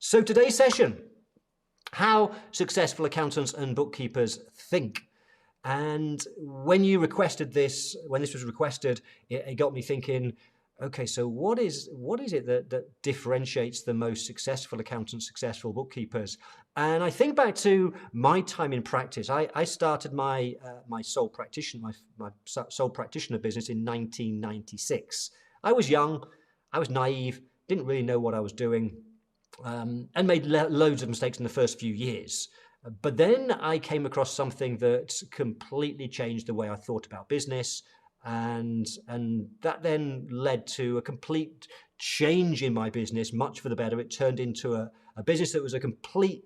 So today's session, how successful accountants and bookkeepers think. And when you requested this, when this was requested, it got me thinking, okay, so what is it that differentiates the most successful accountants, successful bookkeepers? And I think back to my time in practice. I started my sole practitioner business in 1996. I was young, I was naive, didn't really know what I was doing, and made loads of mistakes in the first few years. But then I came across something that completely changed the way I thought about business, and that then led to a complete change in my business, much for the better. It turned into a business that was a complete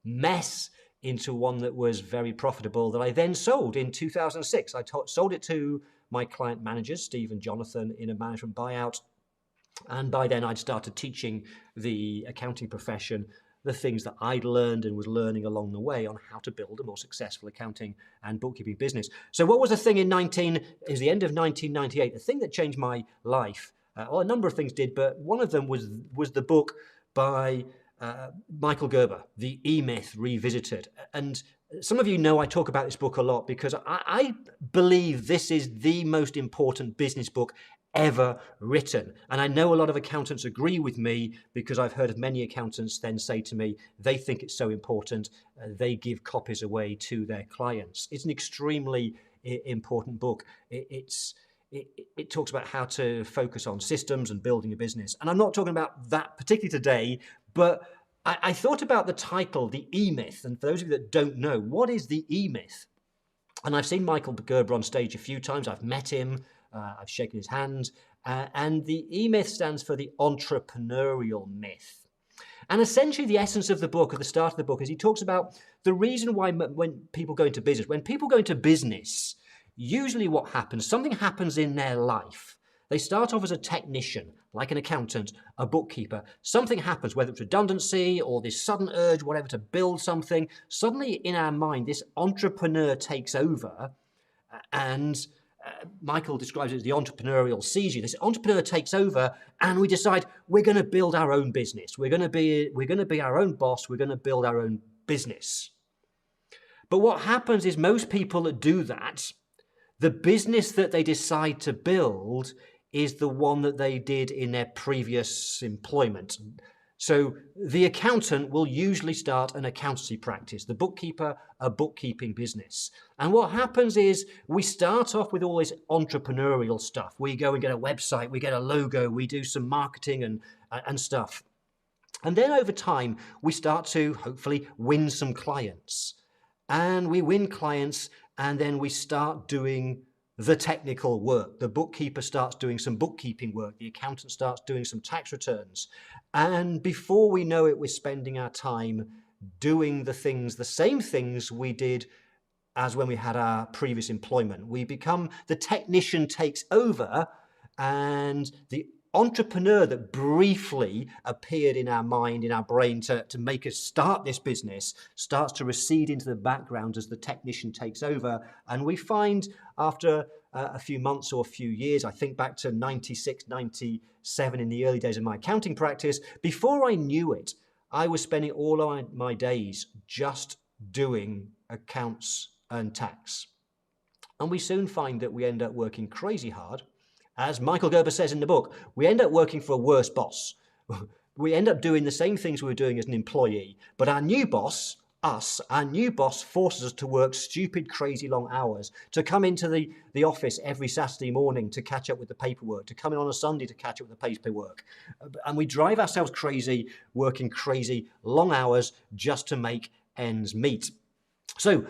mess into one that was very profitable, that I then sold in 2006. I sold it to my client managers, Steve and Jonathan, in a management buyout. And by then I'd started teaching the accounting profession the things that I'd learned and was learning along the way on how to build a more successful accounting and bookkeeping business. So what was the thing the end of 1998, the thing that changed my life? Well, a number of things did, but one of them was the book by Michael Gerber, The E-Myth Revisited. And some of you know I talk about this book a lot because I believe this is the most important business book ever written. And I know a lot of accountants agree with me because I've heard of many accountants then say to me, they think it's so important, they give copies away to their clients. It's an extremely important book. It talks about how to focus on systems and building a business. And I'm not talking about that particularly today, but I thought about the title, The E-Myth. And for those of you that don't know, what is the E-Myth? And I've seen Michael Gerber on stage a few times. I've met him. I've shaken his hand. And the E-Myth stands for the entrepreneurial myth. And essentially the essence of the book, at the start of the book, is he talks about the reason why when people go into business, usually what happens, something happens in their life. They start off as a technician, like an accountant, a bookkeeper. Something happens, whether it's redundancy or this sudden urge, whatever, to build something. Suddenly in our mind, this entrepreneur takes over, and Michael describes it as the entrepreneurial seizure. This entrepreneur takes over, and we decide we're going to build our own business. We're going to be our own boss. We're going to build our own business. But what happens is most people that do that, the business that they decide to build is the one that they did in their previous employment. So the accountant will usually start an accountancy practice, the bookkeeper, a bookkeeping business. And what happens is we start off with all this entrepreneurial stuff. We go and get a website, we get a logo, we do some marketing and stuff. And then over time, we start to hopefully win some clients. And we win clients, and then we start doing the technical work. The bookkeeper starts doing some bookkeeping work. The accountant starts doing some tax returns. And before we know it, we're spending our time doing the same things we did as when we had our previous employment. The technician takes over, and the entrepreneur that briefly appeared in our mind, in our brain to make us start this business starts to recede into the background as the technician takes over. And we find after a few months or a few years, I think back to 96, 97 in the early days of my accounting practice, before I knew it, I was spending all of my days just doing accounts and tax. And we soon find that we end up working crazy hard. As Michael Gerber says in the book, we end up working for a worse boss. We end up doing the same things we were doing as an employee, but our new boss forces us to work stupid, crazy long hours, to come into the office every Saturday morning to catch up with the paperwork, to come in on a Sunday to catch up with the paperwork. And we drive ourselves crazy, working crazy long hours just to make ends meet. So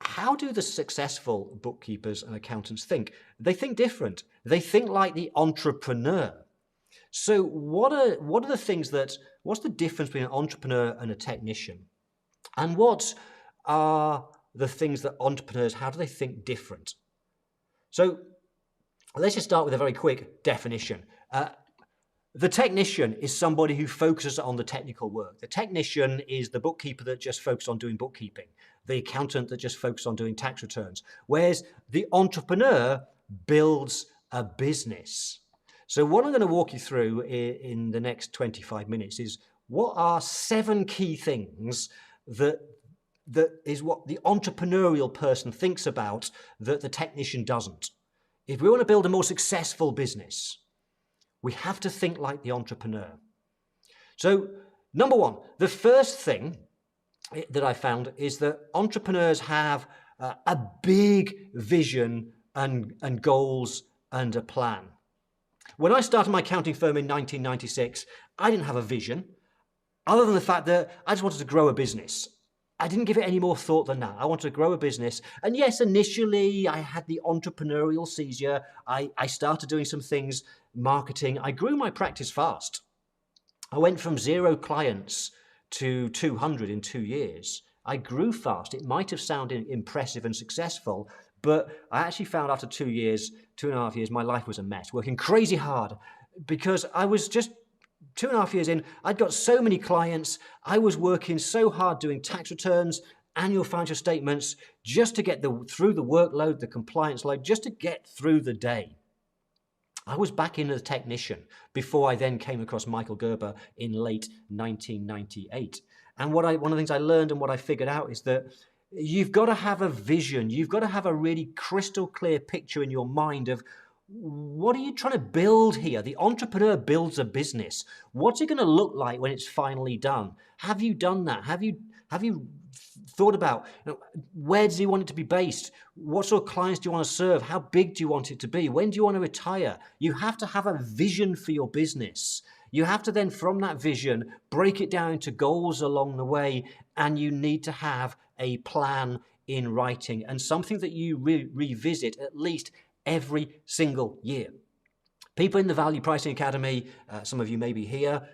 how do the successful bookkeepers and accountants think? They think different. They think like the entrepreneur. So what's the difference between an entrepreneur and a technician? And what are the things that entrepreneurs, how do they think different? So let's just start with a very quick definition. The technician is somebody who focuses on the technical work. The technician is the bookkeeper that just focuses on doing bookkeeping, the accountant that just focuses on doing tax returns, whereas the entrepreneur builds a business. So what I'm going to walk you through in the next 25 minutes is what are 7 key things that is what the entrepreneurial person thinks about that the technician doesn't? If we want to build a more successful business, we have to think like the entrepreneur. So, number 1, the first thing that I found is that entrepreneurs have a big vision and goals and a plan. When I started my accounting firm in 1996, I didn't have a vision, other than the fact that I just wanted to grow a business. I didn't give it any more thought than that. I wanted to grow a business. And yes, initially I had the entrepreneurial seizure. I started doing some things, marketing. I grew my practice fast. I went from 0 clients to 200 in 2 years. I grew fast. It might have sounded impressive and successful, but I actually found after 2 years, 2.5 years, my life was a mess, working crazy hard because I was just 2.5 years in, I'd got so many clients. I was working so hard doing tax returns, annual financial statements, just to get through the workload, the compliance load, just to get through the day. I was back in as a technician before I then came across Michael Gerber in late 1998. And one of the things I learned and what I figured out is that you've got to have a vision. You've got to have a really crystal clear picture in your mind of what are you trying to build here? The entrepreneur builds a business. What's it going to look like when it's finally done? Have you done that? Have you thought about where does he want it to be based? What sort of clients do you want to serve? How big do you want it to be? When do you want to retire? You have to have a vision for your business. You have to then, from that vision, break it down into goals along the way, and you need to have a plan in writing and something that you revisit at least every single year. People in the Value Pricing Academy, some of you may be here,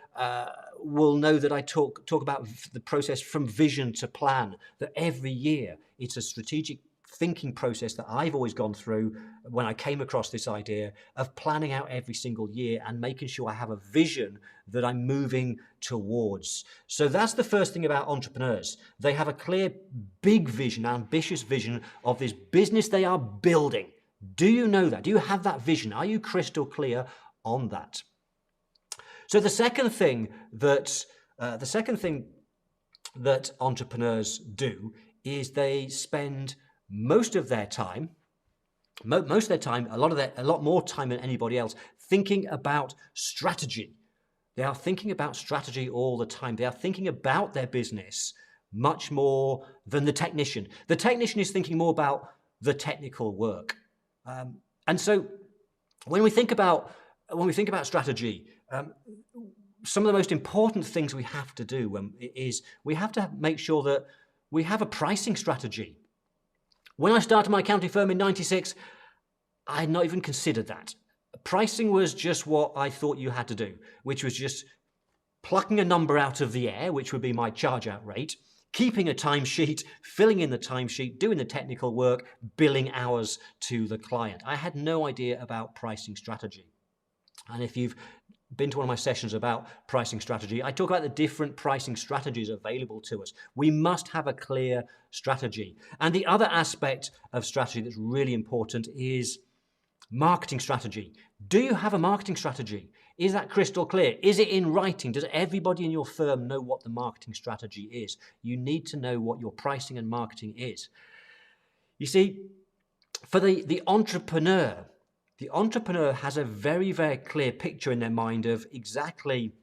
will know that I talk about the process from vision to plan, that every year it's a strategic thinking process that I've always gone through when I came across this idea of planning out every single year and making sure I have a vision that I'm moving towards. So that's the first thing about entrepreneurs. They have a clear, big vision, ambitious vision of this business they are building. Do you know that? Do you have that vision? Are you crystal clear on that? So the second thing that entrepreneurs do is they spend most of their time, a lot more time than anybody else, thinking about strategy. They are thinking about strategy all the time. They are thinking about their business much more than the technician. The technician is thinking more about the technical work. And so when we think about strategy, some of the most important things we have to do is we have to make sure that we have a pricing strategy. When I started my accounting firm in 96, I had not even considered that. Pricing was just what I thought you had to do, which was just plucking a number out of the air, which would be my charge out rate, keeping a timesheet, filling in the timesheet, doing the technical work, billing hours to the client. I had no idea about pricing strategy. And if you've been to one of my sessions about pricing strategy, I talk about the different pricing strategies available to us. We must have a clear strategy. And the other aspect of strategy that's really important is marketing strategy. Do you have a marketing strategy? Is that crystal clear? Is it in writing? Does everybody in your firm know what the marketing strategy is? You need to know what your pricing and marketing is. You see, for the entrepreneur has a very, very clear picture in their mind of exactly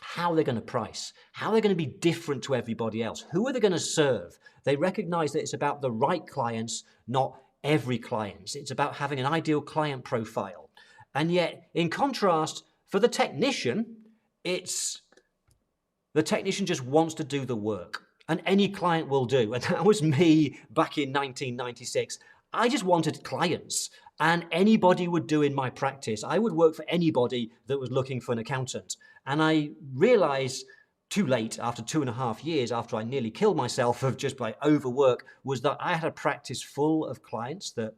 how they're going to price, how they're going to be different to everybody else, who are they going to serve. They recognize that it's about the right clients, not every client. It's about having an ideal client profile. And yet, in contrast, for the technician, the technician just wants to do the work, and any client will do. And that was me back in 1996. I just wanted clients, and anybody would do in my practice. I would work for anybody that was looking for an accountant. And I realized too late, after 2.5 years, after I nearly killed myself of just by overwork, was that I had a practice full of clients that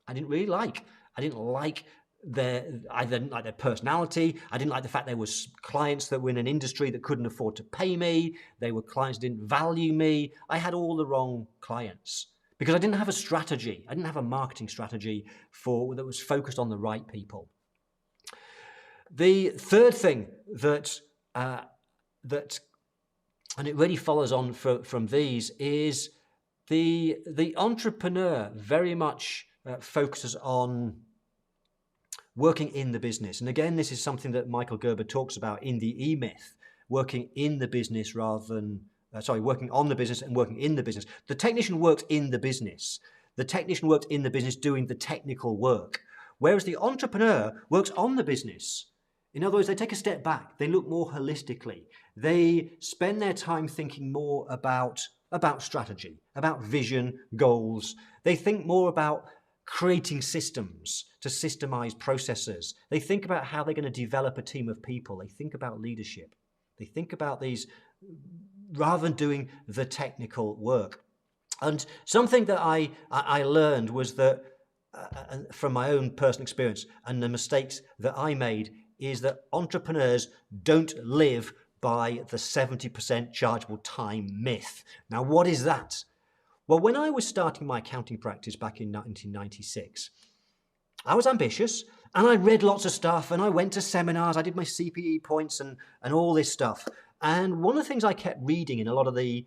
I didn't really like. I didn't like I didn't like their personality. I didn't like the fact there was clients that were in an industry that couldn't afford to pay me. They were clients that didn't value me. I had all the wrong clients because I didn't have a strategy. I didn't have a marketing strategy that was focused on the right people. The third thing that that, and it really follows on from these, is the entrepreneur very much focuses on working in the business. And again, this is something that Michael Gerber talks about in the E-Myth, working in the business rather than, working on the business and working in the business. The technician works in the business. The technician works in the business doing the technical work, whereas the entrepreneur works on the business. In other words, they take a step back. They look more holistically. They spend their time thinking more about strategy, about vision, goals. They think more about creating systems to systemize processes. They think about how they're going to develop a team of people. They think about leadership. They think about these rather than doing the technical work. And something that I learned was that from my own personal experience and the mistakes that I made is that entrepreneurs don't live by the 70% chargeable time myth. Now, what is that? Well, when I was starting my accounting practice back in 1996, I was ambitious and I read lots of stuff and I went to seminars, I did my CPE points and all this stuff. And one of the things I kept reading in a lot of the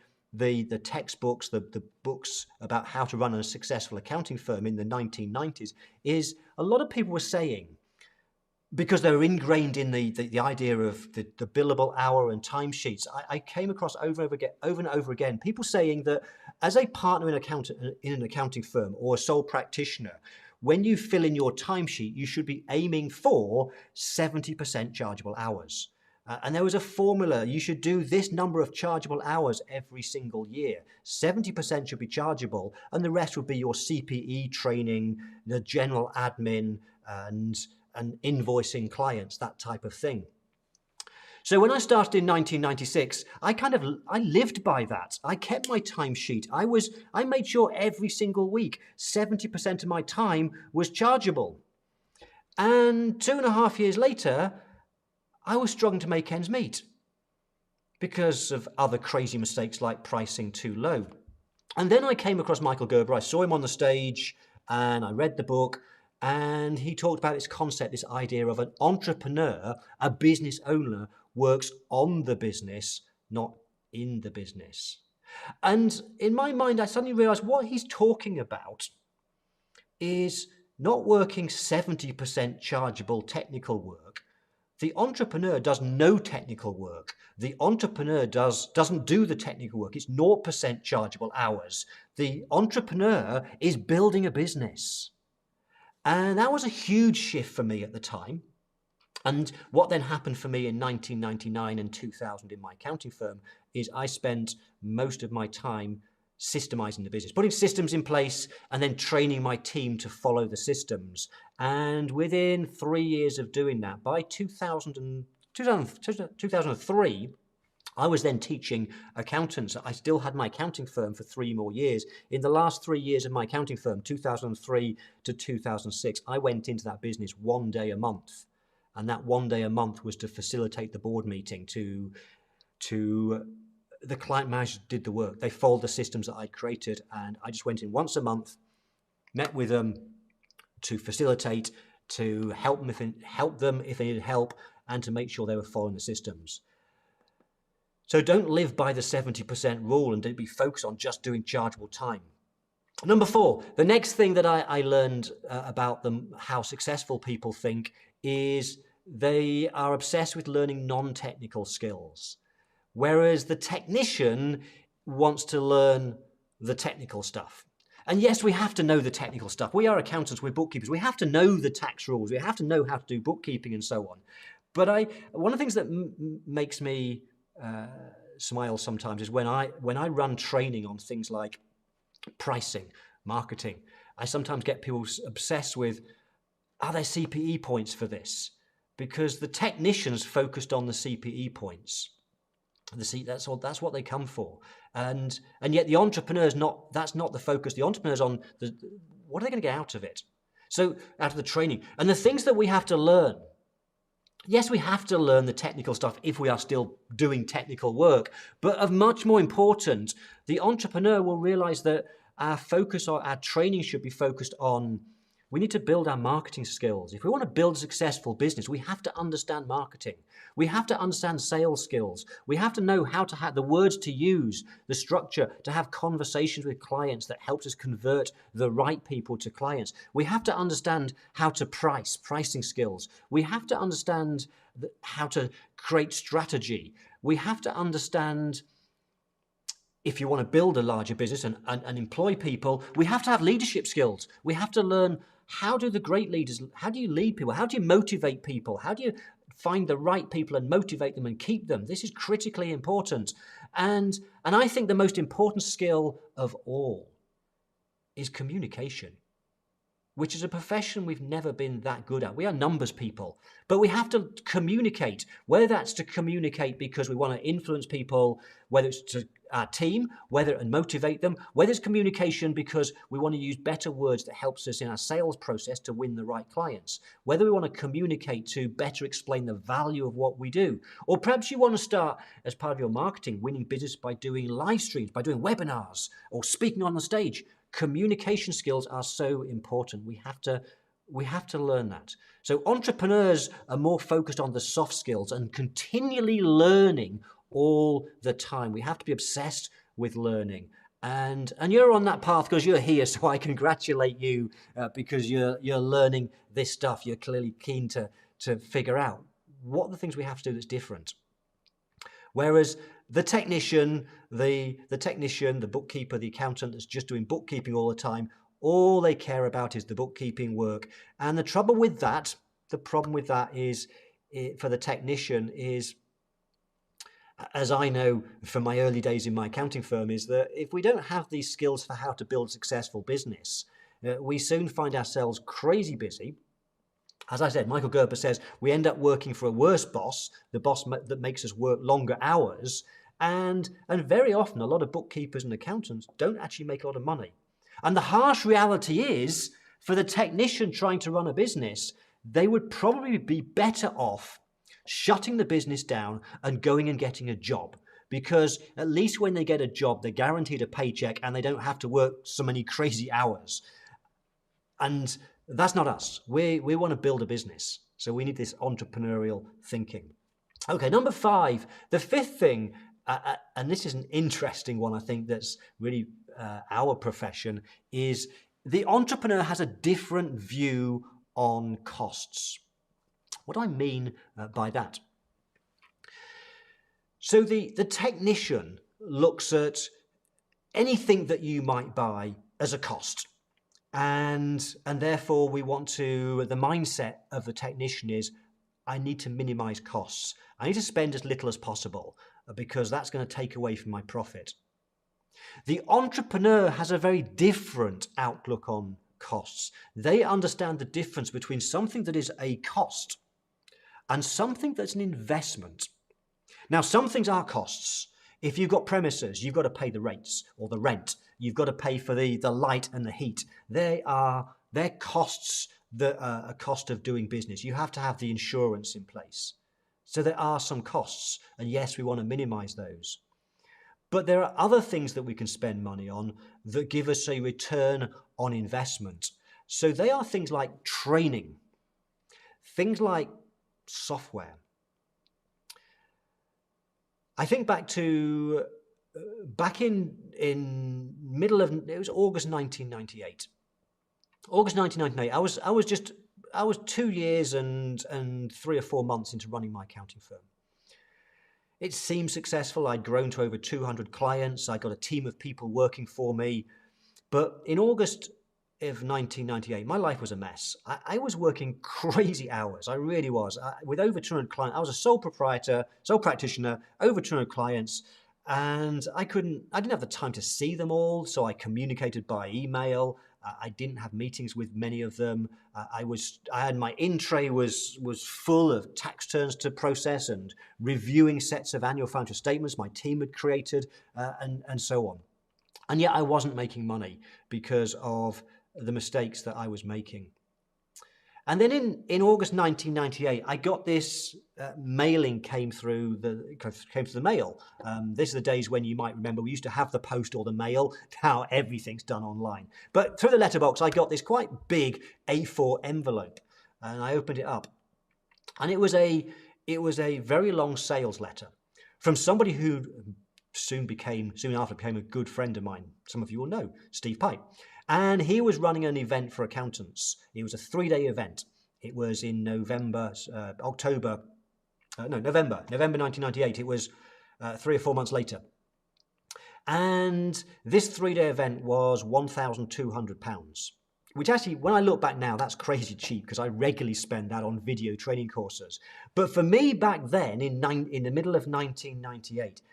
textbooks, the books about how to run a successful accounting firm in the 1990s is a lot of people were saying, because they were ingrained in the idea of the billable hour and timesheets, I came across over and over again, people saying that as a partner in an accounting firm or a sole practitioner, when you fill in your timesheet, you should be aiming for 70% chargeable hours. And there was a formula. You should do this number of chargeable hours every single year. 70% should be chargeable, and the rest would be your CPE training, the general admin, and invoicing clients, that type of thing. So when I started in 1996, I lived by that. I kept my timesheet. I made sure every single week 70% of my time was chargeable. And 2.5 years later, I was struggling to make ends meet because of other crazy mistakes like pricing too low. And then I came across Michael Gerber. I saw him on the stage and I read the book, and he talked about this concept, this idea of an entrepreneur, a business owner, works on the business, not in the business. And in my mind, I suddenly realized what he's talking about is not working 70% chargeable technical work. The entrepreneur does no technical work. The entrepreneur doesn't do the technical work. It's 0% chargeable hours. The entrepreneur is building a business. And that was a huge shift for me at the time. And what then happened for me in 1999 and 2000 in my accounting firm is I spent most of my time systemizing the business, putting systems in place and then training my team to follow the systems. And within 3 years of doing that, by 2003, I was then teaching accountants. I still had my accounting firm for 3 more years. In the last 3 years of my accounting firm, 2003 to 2006, I went into that business 1 day a month. And that 1 day a month was to facilitate the board meeting, to the client manager did the work. They followed the systems that I created, and I just went in once a month, met with them to facilitate, to help them if they needed help, and to make sure they were following the systems. So don't live by the 70% rule and don't be focused on just doing chargeable time. Number 4, the next thing that I learned about them, how successful people think, is they are obsessed with learning non-technical skills. Whereas the technician wants to learn the technical stuff. And yes, we have to know the technical stuff. We are accountants, we're bookkeepers. We have to know the tax rules. We have to know how to do bookkeeping and so on. But one of the things that makes me smile sometimes is when I run training on things like pricing, marketing, I sometimes get people obsessed with, are there CPE points for this? Because the technicians focused on the CPE points. That's what they come for. And yet the entrepreneur's that's not the focus. The entrepreneur's on what are they going to get out of it? So out of the training. And the things that we have to learn. Yes, we have to learn the technical stuff if we are still doing technical work. But of much more important, the entrepreneur will realize that our focus or our training should be focused on, We need to build our marketing skills. If we want to build a successful business, we have to understand marketing. We have to understand sales skills. We have to know how to have the words to use, the structure, to have conversations with clients that helps us convert the right people to clients. We have to understand how to pricing skills. We have to understand how to create strategy. We have to understand, if you want to build a larger business and employ people, we have to have leadership skills. We have to learn, how do the great leaders, how do you lead people? How do you motivate people? How do you find the right people and motivate them and keep them? This is critically important. And I think the most important skill of all is communication, which is a profession we've never been that good at. We are numbers people, but we have to communicate, whether that's to communicate because we want to influence people, whether it's to our team, and motivate them, whether it's communication because we want to use better words that helps us in our sales process to win the right clients, whether we want to communicate to better explain the value of what we do, or perhaps you want to start, as part of your marketing, winning business by doing live streams, by doing webinars, or speaking on the stage. Communication skills are so important. We have to learn that. So entrepreneurs are more focused on the soft skills and continually learning all the time. We have to be obsessed with learning. And you're on that path because you're here, so I congratulate you because you're learning this stuff. You're clearly keen to figure out what are the things we have to do that's different. Whereas the technician, the bookkeeper, the accountant that's just doing bookkeeping all the time, all they care about is the bookkeeping work. And the problem with that is, for the technician is, as I know from my early days in my accounting firm, is that if we don't have these skills for how to build a successful business, we soon find ourselves crazy busy. As I said, Michael Gerber says we end up working for a worse boss, the boss that makes us work longer hours. And very often, a lot of bookkeepers and accountants don't actually make a lot of money. And the harsh reality is, for the technician trying to run a business, they would probably be better off shutting the business down and going and getting a job. Because at least when they get a job, they're guaranteed a paycheck and they don't have to work so many crazy hours. And that's not us. We want to build a business. So we need this entrepreneurial thinking. Okay, number 5, the fifth thing, and this is an interesting one, I think, that's really our profession, is the entrepreneur has a different view on costs. What do I mean by that? So the technician looks at anything that you might buy as a cost. And therefore the mindset of the technician is, I need to minimize costs. I need to spend as little as possible because that's going to take away from my profit. The entrepreneur has a very different outlook on costs. They understand the difference between something that is a cost and something that's an investment. Now, some things are costs. If you've got premises, you've got to pay the rates or the rent. You've got to pay for the light and the heat. They're costs that are a cost of doing business. You have to have the insurance in place. So there are some costs, and yes, we want to minimize those. But there are other things that we can spend money on that give us a return on investment. So they are things like training, things like software. I think back in middle of, it was August 1998. August 1998, I was 2 years and 3 or 4 months into running my accounting firm. It seemed successful. I'd grown to over 200 clients. I got a team of people working for me. But in August of 1998, my life was a mess. I was working crazy hours. I really was. With over 200 clients, I was a sole practitioner, over 200 clients, and I didn't have the time to see them all, so I communicated by email. I didn't have meetings with many of them. My in-tray was full of tax returns to process and reviewing sets of annual financial statements my team had created, and so on. And yet I wasn't making money because of the mistakes that I was making. And then in August 1998, I got this mailing came through the mail. These are the days when you might remember we used to have the post or the mail. Now everything's done online. But through the letterbox, I got this quite big A4 envelope, and I opened it up, and it was a very long sales letter from somebody who soon after became a good friend of mine. Some of you will know, Steve Pipe. And he was running an event for accountants. It was a 3-day event. It was in November 1998. It was 3 or 4 months later. And this 3-day event was £1,200, which actually, when I look back now, that's crazy cheap because I regularly spend that on video training courses. But for me back then, in the middle of 1998,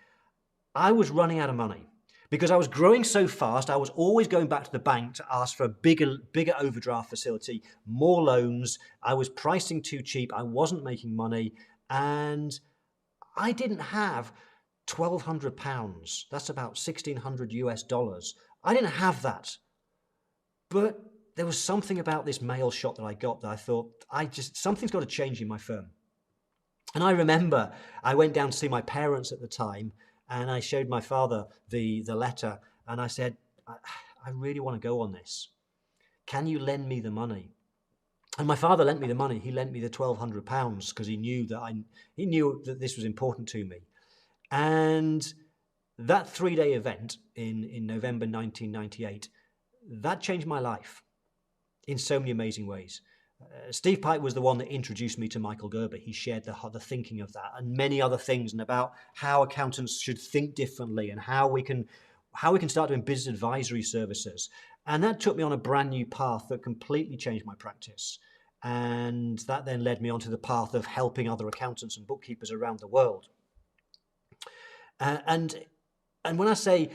I was running out of money. Because I was growing so fast, I was always going back to the bank to ask for a bigger overdraft facility, more loans. I was pricing too cheap. I wasn't making money. And I didn't have £1,200. That's about $1,600 US. I didn't have that. But there was something about this mail shot that I got that I thought, something's got to change in my firm. And I remember I went down to see my parents at the time, and I showed my father the letter, and I said, I really want to go on this. Can you lend me the money? And my father lent me the money. He lent me the £1,200 because he knew that this was important to me. And that 3-day event in November 1998, that changed my life in so many amazing ways. Steve Pipe was the one that introduced me to Michael Gerber. He shared the thinking of that and many other things, and about how accountants should think differently and how we can start doing business advisory services. And that took me on a brand new path that completely changed my practice. And that then led me onto the path of helping other accountants and bookkeepers around the world. And when I say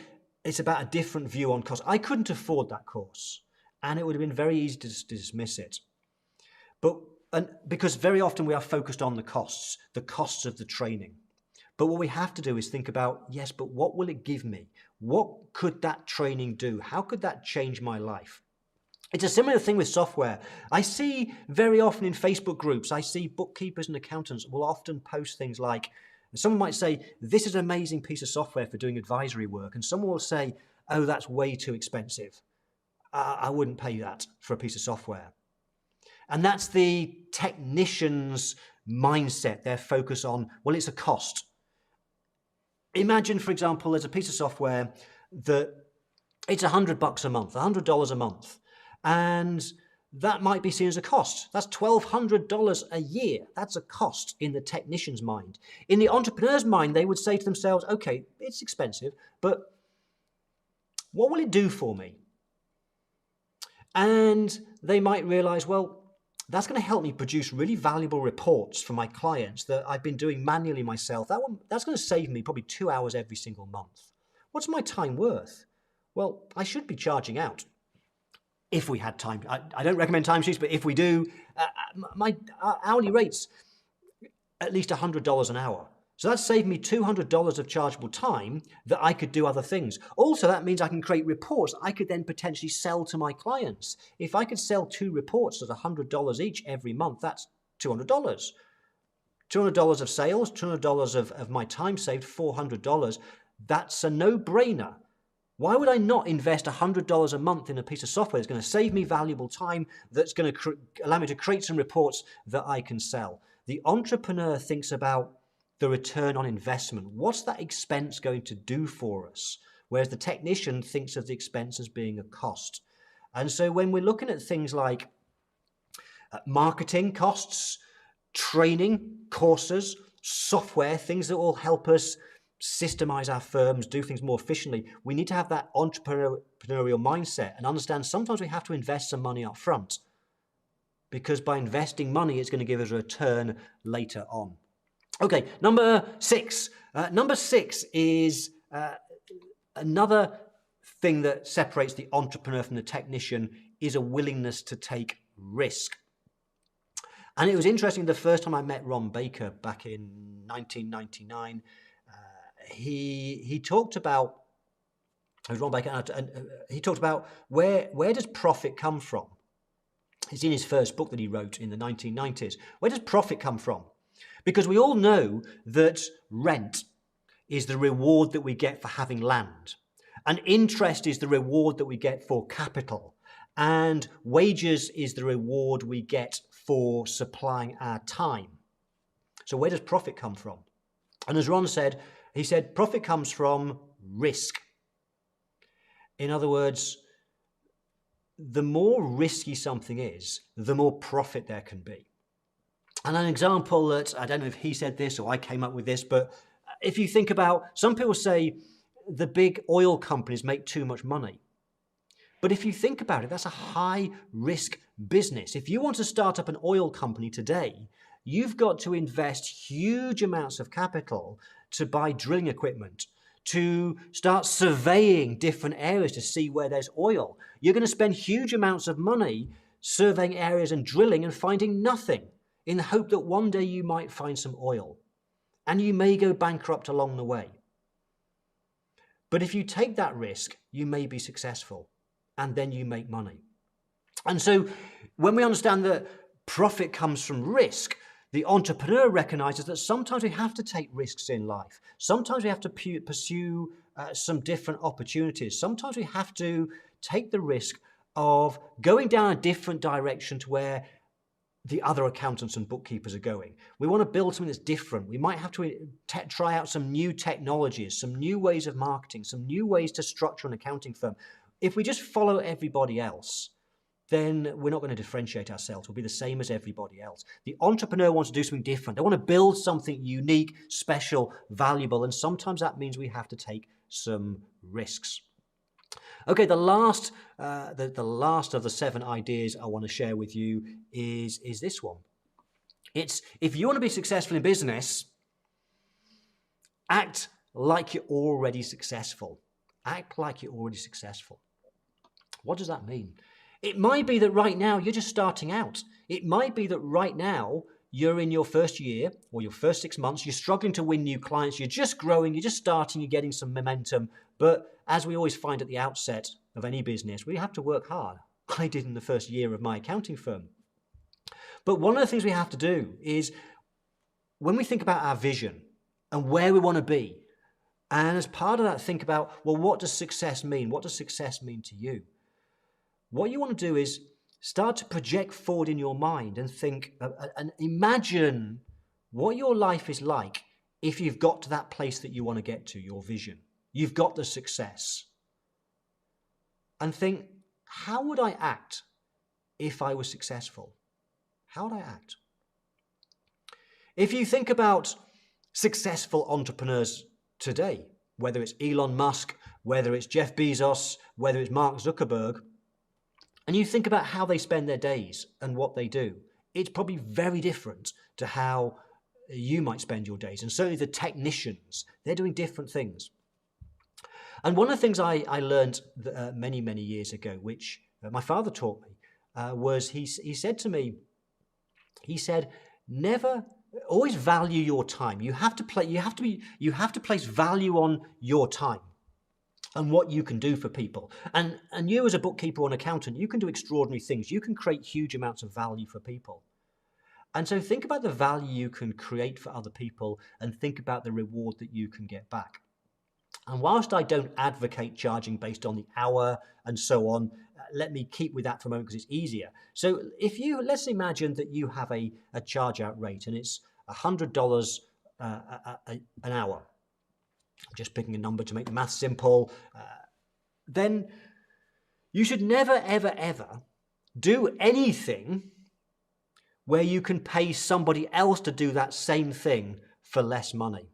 it's about a different view on cost, I couldn't afford that course, and it would have been very easy to dismiss it. Because very often we are focused on the costs of the training. But what we have to do is think about, yes, but what will it give me? What could that training do? How could that change my life? It's a similar thing with software. I see very often in Facebook groups, I see bookkeepers and accountants will often post things like, someone might say, this is an amazing piece of software for doing advisory work. And someone will say, oh, that's way too expensive. I wouldn't pay that for a piece of software. And that's the technician's mindset, their focus on, well, it's a cost. Imagine, for example, there's a piece of software that it's $100 a month, $100 a month. And that might be seen as a cost. That's $1,200 a year. That's a cost in the technician's mind. In the entrepreneur's mind, they would say to themselves, okay, it's expensive, but what will it do for me? And they might realize, well, that's going to help me produce really valuable reports for my clients that I've been doing manually myself. That's going to save me probably 2 hours every single month. What's my time worth? Well, I should be charging out. If we had time. I don't recommend timesheets, but if we do, my hourly rate's at least $100 an hour. So that's saved me $200 of chargeable time that I could do other things. Also, that means I can create reports I could then potentially sell to my clients. If I could sell 2 reports at $100 each every month, that's $200. $200 of sales, $200 of my time saved, $400. That's a no-brainer. Why would I not invest $100 a month in a piece of software that's going to save me valuable time, that's going to allow me to create some reports that I can sell? The entrepreneur thinks about the return on investment. What's that expense going to do for us? Whereas the technician thinks of the expense as being a cost. And so when we're looking at things like marketing costs, training, courses, software, things that will help us systemize our firms, do things more efficiently, we need to have that entrepreneurial mindset and understand sometimes we have to invest some money up front, because by investing money, it's going to give us a return later on. Okay, number 6. Number 6 is another thing that separates the entrepreneur from the technician is a willingness to take risk. And it was interesting, the first time I met Ron Baker back in 1999, he talked about, Ron Baker, and he talked about where does profit come from? It's in his first book that he wrote in the 1990s. Where does profit come from? Because we all know that rent is the reward that we get for having land, and interest is the reward that we get for capital, and wages is the reward we get for supplying our time. So where does profit come from? And as Ron said, he said profit comes from risk. In other words, the more risky something is, the more profit there can be. And an example that, I don't know if he said this or I came up with this, but if you think about, some people say the big oil companies make too much money. But if you think about it, that's a high risk business. If you want to start up an oil company today, you've got to invest huge amounts of capital to buy drilling equipment, to start surveying different areas to see where there's oil. You're going to spend huge amounts of money surveying areas and drilling and finding nothing, in the hope that one day you might find some oil. And you may go bankrupt along the way. But if you take that risk, you may be successful, and then you make money. And so when we understand that profit comes from risk, the entrepreneur recognizes that sometimes we have to take risks in life. Sometimes we have to pursue some different opportunities. Sometimes we have to take the risk of going down a different direction to where the other accountants and bookkeepers are going. We want to build something that's different. We might have to try out some new technologies, some new ways of marketing, some new ways to structure an accounting firm. If we just follow everybody else, then we're not going to differentiate ourselves. We'll be the same as everybody else. The entrepreneur wants to do something different. They want to build something unique, special, valuable, and sometimes that means we have to take some risks. Okay, the last of the 7 ideas I want to share with you is this one. It's, if you want to be successful in business, act like you're already successful. Act like you're already successful. What does that mean? It might be that right now you're just starting out. It might be that right now you're in your first year or your first 6 months, you're struggling to win new clients, you're just growing, you're just starting, you're getting some momentum. But as we always find at the outset of any business, we have to work hard. I did in the first year of my accounting firm. But one of the things we have to do is, when we think about our vision and where we want to be, and as part of that, think about, well, what does success mean? What does success mean to you? What you want to do is start to project forward in your mind and think and imagine what your life is like if you've got to that place that you want to get to, your vision. You've got the success. And think, how would I act if I was successful? How would I act? If you think about successful entrepreneurs today, whether it's Elon Musk, whether it's Jeff Bezos, whether it's Mark Zuckerberg, and you think about how they spend their days and what they do, it's probably very different to how you might spend your days. And certainly the technicians, they're doing different things. And one of the things I learned many, many years ago, which my father taught me, was he said to me, he said, always value your time. You have to place value on your time and what you can do for people. And you as a bookkeeper or an accountant, you can do extraordinary things. You can create huge amounts of value for people. And so think about the value you can create for other people and think about the reward that you can get back. And whilst I don't advocate charging based on the hour and so on, let me keep with that for a moment because it's easier. So let's imagine that you have a charge out rate and it's $100 an hour. I'm just picking a number to make the math simple. Then you should never, ever, ever do anything where you can pay somebody else to do that same thing for less money.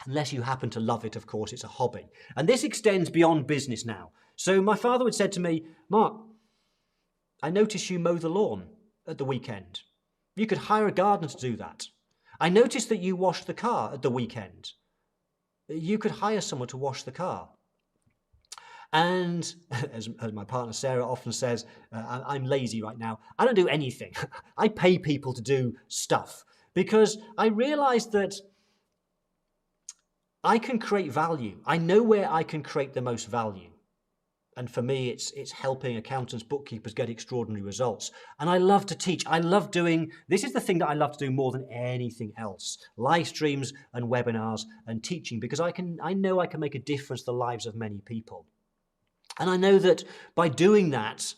Unless you happen to love it, of course, it's a hobby. And this extends beyond business now. So my father would say to me, Mark, I notice you mow the lawn at the weekend. You could hire a gardener to do that. I noticed that you wash the car at the weekend. You could hire someone to wash the car. And as my partner Sarah often says, I'm lazy right now. I don't do anything. I pay people to do stuff because I realized that I can create value. I know where I can create the most value. And for me, it's helping accountants, bookkeepers get extraordinary results. And I love to teach. I love doing, this is the thing that I love to do more than anything else. Live streams and webinars and teaching, because I know I can make a difference to the lives of many people. And I know that by doing that,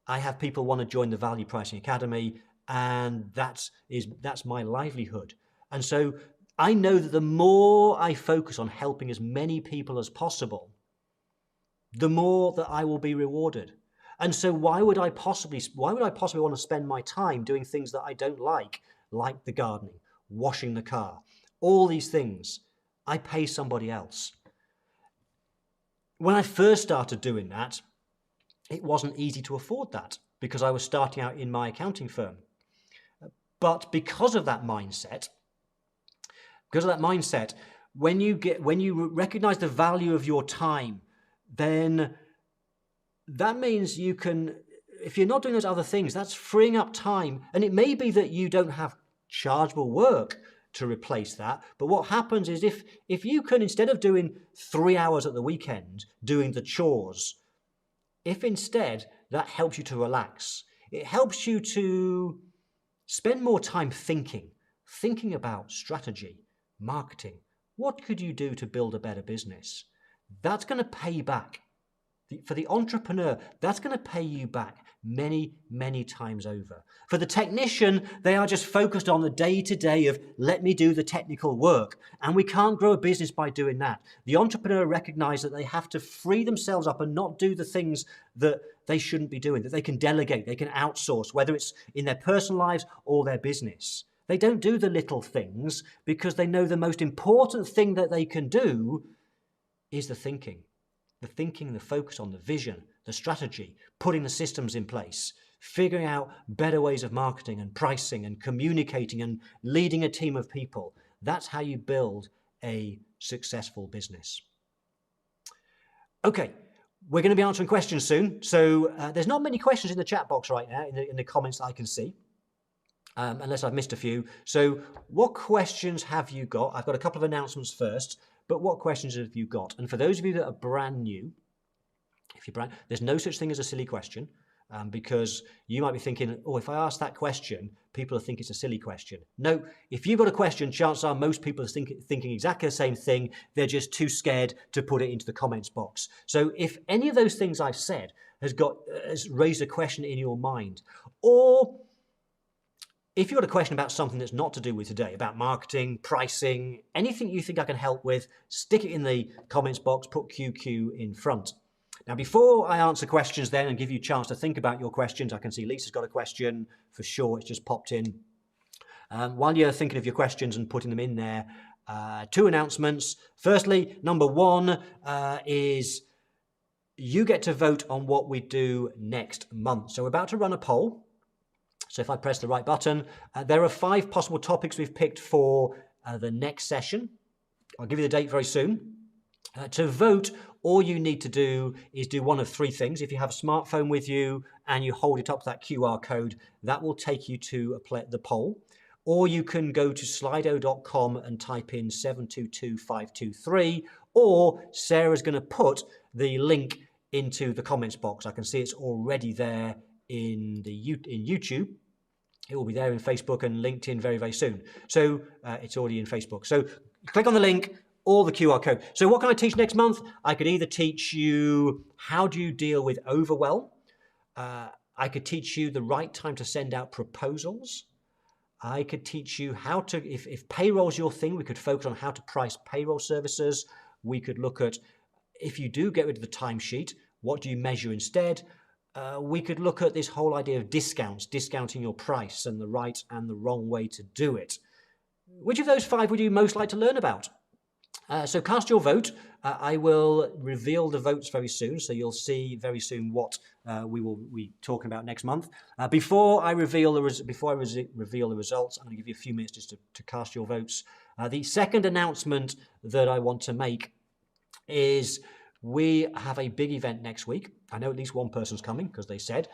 I have people want to join the Value Pricing Academy, and that's my livelihood. And so I know that the more I focus on helping as many people as possible, the more that I will be rewarded. And so why would I possibly want to spend my time doing things that I don't like the gardening, washing the car, all these things? I pay somebody else. When I first started doing that, it wasn't easy to afford that because I was starting out in my accounting firm. But because of that mindset, when you recognize the value of your time, then that means you can, if you're not doing those other things, that's freeing up time. And it may be that you don't have chargeable work to replace that. But what happens is if you can, instead of doing 3 hours at the weekend doing the chores, if instead that helps you to relax, it helps you to spend more time thinking about strategy, marketing. What could you do to build a better business? That's going to pay you back. For the entrepreneur, that's going to pay you back many, many times over. For the technician, they are just focused on the day-to-day of let me do the technical work. And we can't grow a business by doing that. The entrepreneur recognizes that they have to free themselves up and not do the things that they shouldn't be doing, that they can delegate, they can outsource, whether it's in their personal lives or their business. They don't do the little things because they know the most important thing that they can do is the thinking, the focus on the vision, the strategy, putting the systems in place, figuring out better ways of marketing and pricing and communicating and leading a team of people. That's how you build a successful business. Okay, we're going to be answering questions soon. So there's not many questions in the chat box right now, in the comments that I can see, unless I've missed a few. So what questions have you got? I've got a couple of announcements first. But what questions have you got? And for those of you that are brand new, there's no such thing as a silly question, because you might be thinking, oh, if I ask that question, people will think it's a silly question. No, if you've got a question, chances are most people are thinking exactly the same thing. They're just too scared to put it into the comments box. So if any of those things I've said has raised a question in your mind, or if you've got a question about something that's not to do with today, about marketing, pricing, anything you think I can help with, stick it in the comments box, put QQ in front. Now, before I answer questions then and give you a chance to think about your questions, I can see Lisa's got a question for sure. It's just popped in. While you're thinking of your questions and putting them in there, 2 announcements. Firstly, number 1 is you get to vote on what we do next month. So we're about to run a poll. So if I press the right button, there are 5 possible topics we've picked for the next session. I'll give you the date very soon. To vote, all you need to do is do one of 3 things. If you have a smartphone with you and you hold it up to that QR code, that will take you to the poll. Or you can go to slido.com and type in 722523, or Sarah's going to put the link into the comments box. I can see it's already there in YouTube. It will be there in Facebook and LinkedIn very, very soon. So it's already in Facebook. So click on the link or the QR code. So what can I teach next month? I could either teach you how do you deal with overwhelm. I could teach you the right time to send out proposals. I could teach you how to, if payroll's your thing, we could focus on how to price payroll services. We could look at, if you do get rid of the timesheet, what do you measure instead? We could look at this whole idea of discounting your price and the right and the wrong way to do it. Which of those 5 would you most like to learn about? So cast your vote. I will reveal the votes very soon, so you'll see very soon what we will be talking about next month. Before I reveal the results, I'm going to give you a few minutes just to cast your votes. The second announcement that I want to make is we have a big event next week. I know at least one person's coming because they said.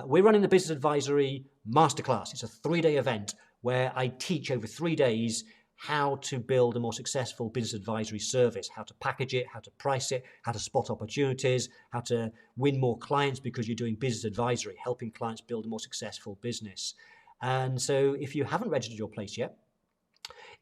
We're running the Business Advisory Masterclass. It's a 3-day event where I teach over 3 days how to build a more successful business advisory service, how to package it, how to price it, how to spot opportunities, how to win more clients because you're doing business advisory, helping clients build a more successful business. And so if you haven't registered your place yet,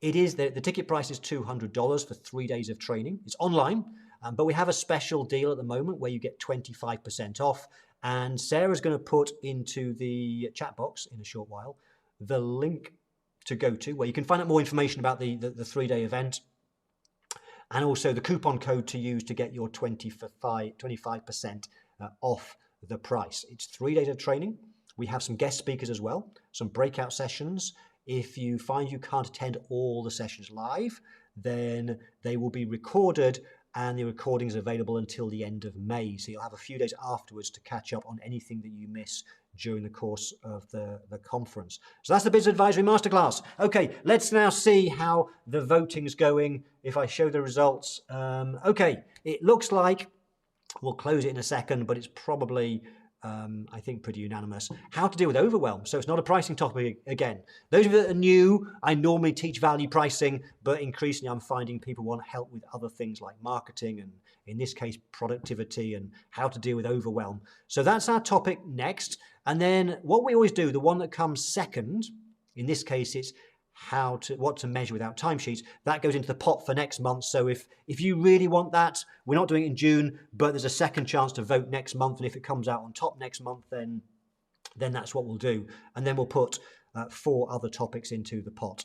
it is the ticket price is $200 for 3 days of training. It's online, but we have a special deal at the moment where you get 25% off. And Sarah's going to put into the chat box in a short while the link to go to where you can find out more information about the 3-day event, and also the coupon code to use to get your 25% off the price. It's 3 days of training. We have some guest speakers as well, some breakout sessions. If you find you can't attend all the sessions live, then they will be recorded, and the recording is available until the end of May. So you'll have a few days afterwards to catch up on anything that you miss during the course of the conference. So that's the Business Advisory Masterclass. Okay, let's now see how the voting's going. If I show the results, okay, it looks like, we'll close it in a second, but it's probably, I think, pretty unanimous. How to deal with overwhelm. So it's not a pricing topic again. Those of you that are new, I normally teach value pricing, but increasingly I'm finding people want help with other things like marketing and, in this case, productivity and how to deal with overwhelm. So that's our topic next. And then what we always do, the one that comes second, in this case, it's what to measure without timesheets. That goes into the pot for next month. So if you really want that, we're not doing it in June, but there's a second chance to vote next month. And if it comes out on top next month, then that's what we'll do. And then we'll put 4 other topics into the pot.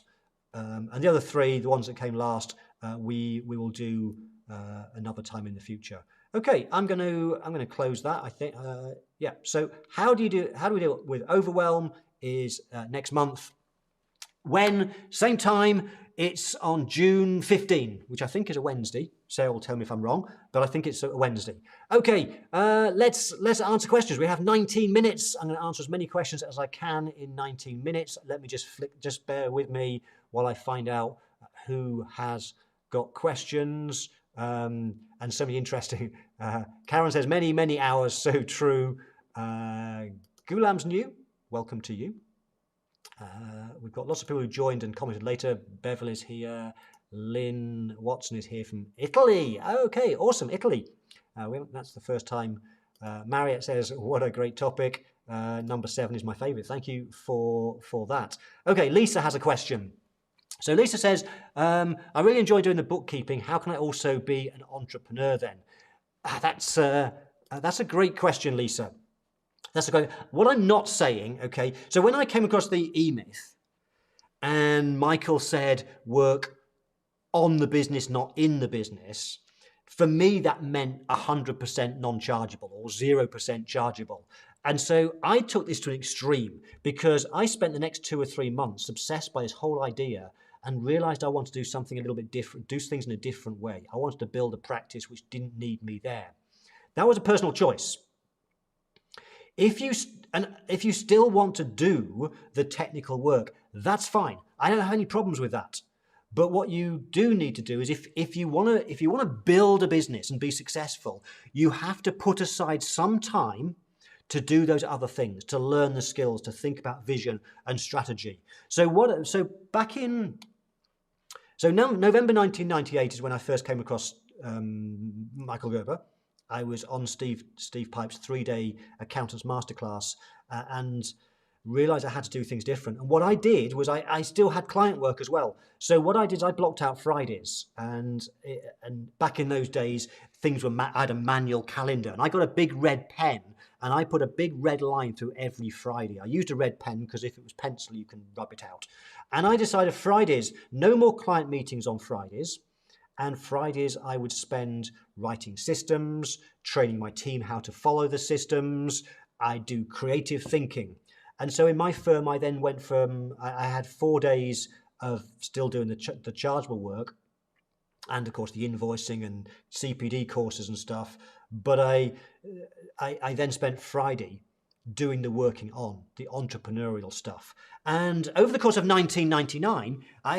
And the other 3, the ones that came last, we will do another time in the future. Okay, I'm going to close that. I think yeah. So how do we deal with overwhelm? Is next month. When? Same time. It's on June 15, which I think is a Wednesday. Sarah will tell me if I'm wrong, but I think it's a Wednesday. Okay, let's answer questions. We have 19 minutes. I'm going to answer as many questions as I can in 19 minutes. Let me just bear with me while I find out who has got questions. And so many interesting. Karen says, many hours, so true. Gulam's new. Welcome to you. We've got lots of people who joined and commented later. Beverly's here. Lynn Watson is here from Italy. Okay, awesome, Italy. That's the first time. Marriott says, what a great topic. Number 7 is my favorite. Thank you for that. Okay, Lisa has a question. So Lisa says, I really enjoy doing the bookkeeping. How can I also be an entrepreneur then? That's a great question, Lisa. That's a great. What I'm not saying, okay, so when I came across the E-Myth and Michael said work on the business, not in the business, for me that meant 100% non-chargeable or 0% chargeable. And so I took this to an extreme because I spent the next 2 or 3 months obsessed by this whole idea and realized I wanted to do something a little bit different, do things in a different way. I wanted to build a practice which didn't need me there. That was a personal choice. If you still want to do the technical work, that's fine. I don't have any problems with that. But what you do need to do is if you want to build a business and be successful, you have to put aside some time to do those other things, to learn the skills, to think about vision and strategy. So November 1998 is when I first came across Michael Gerber. I was on Steve Pipe's 3-day accountants masterclass and realized I had to do things different. And what I did was I still had client work as well. So what I did is I blocked out Fridays. And back in those days, I had a manual calendar. And I got a big red pen and I put a big red line through every Friday. I used a red pen because if it was pencil, you can rub it out. And I decided Fridays, no more client meetings on Fridays. And Fridays I would spend writing systems, training my team how to follow the systems. I do creative thinking. And so in my firm, I then went from, I had 4 days of still doing the chargeable work and of course the invoicing and CPD courses and stuff. But I then spent Friday doing the working on the entrepreneurial stuff. And over the course of 1999, I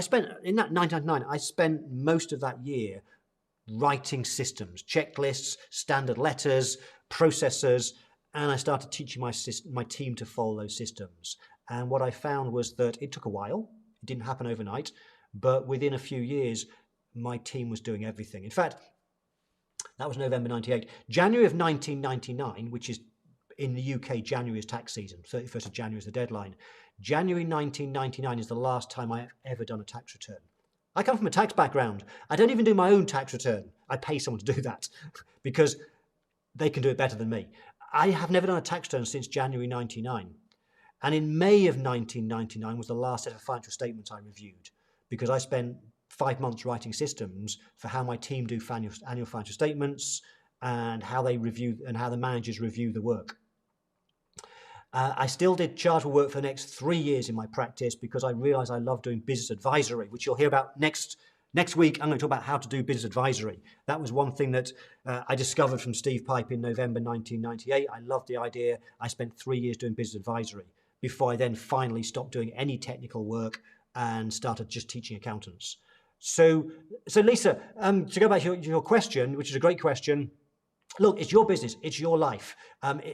spent most of that year writing systems, checklists, standard letters, processes, and I started teaching my team to follow those systems. And what I found was that it took a while. It didn't happen overnight. But within a few years, my team was doing everything. In fact, that was November 98. January of 1999, which is in the UK, January is tax season. 31st of January is the deadline. January 1999 is the last time I've ever done a tax return. I come from a tax background. I don't even do my own tax return. I pay someone to do that because they can do it better than me. I have never done a tax return since January 99. And in May of 1999 was the last set of financial statements I reviewed, because I spent 5 months writing systems for how my team do annual financial statements and how they review and how the managers review the work. I still did chargeable work for the next 3 years in my practice because I realized I love doing business advisory, which you'll hear about next week. I'm going to talk about how to do business advisory. That was one thing that I discovered from Steve Pipe in November 1998. I loved the idea. I spent 3 years doing business advisory before I then finally stopped doing any technical work and started just teaching accountants. So Lisa, to go back to your question, which is a great question. Look, it's your business, it's your life.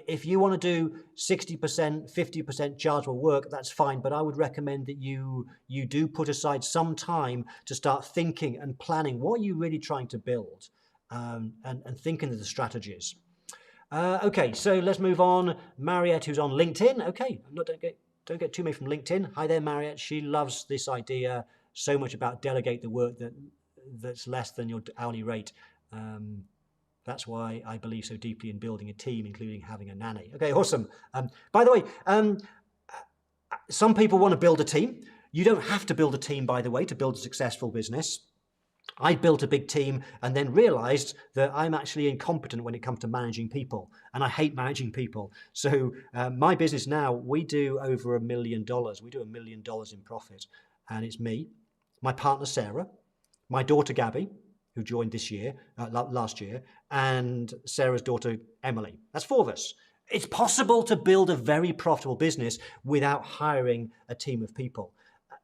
If you want to do 60%, 50% chargeable work, that's fine. But I would recommend that you do put aside some time to start thinking and planning what are you really trying to build, and thinking of the strategies. Okay, so let's move on. Mariette, who's on LinkedIn. Okay, don't get too many from LinkedIn. Hi there, Mariette. She loves this idea so much about delegate the work that's less than your hourly rate. That's why I believe so deeply in building a team, including having a nanny. Okay, awesome. By the way, some people want to build a team. You don't have to build a team, by the way, to build a successful business. I built a big team and then realized that I'm actually incompetent when it comes to managing people, and I hate managing people. So my business now, we do over $1 million. We do $1 million in profit, and it's me, my partner Sarah, my daughter Gabby, who joined this year, last year, and Sarah's daughter Emily. That's 4 of us. It's possible to build a very profitable business without hiring a team of people.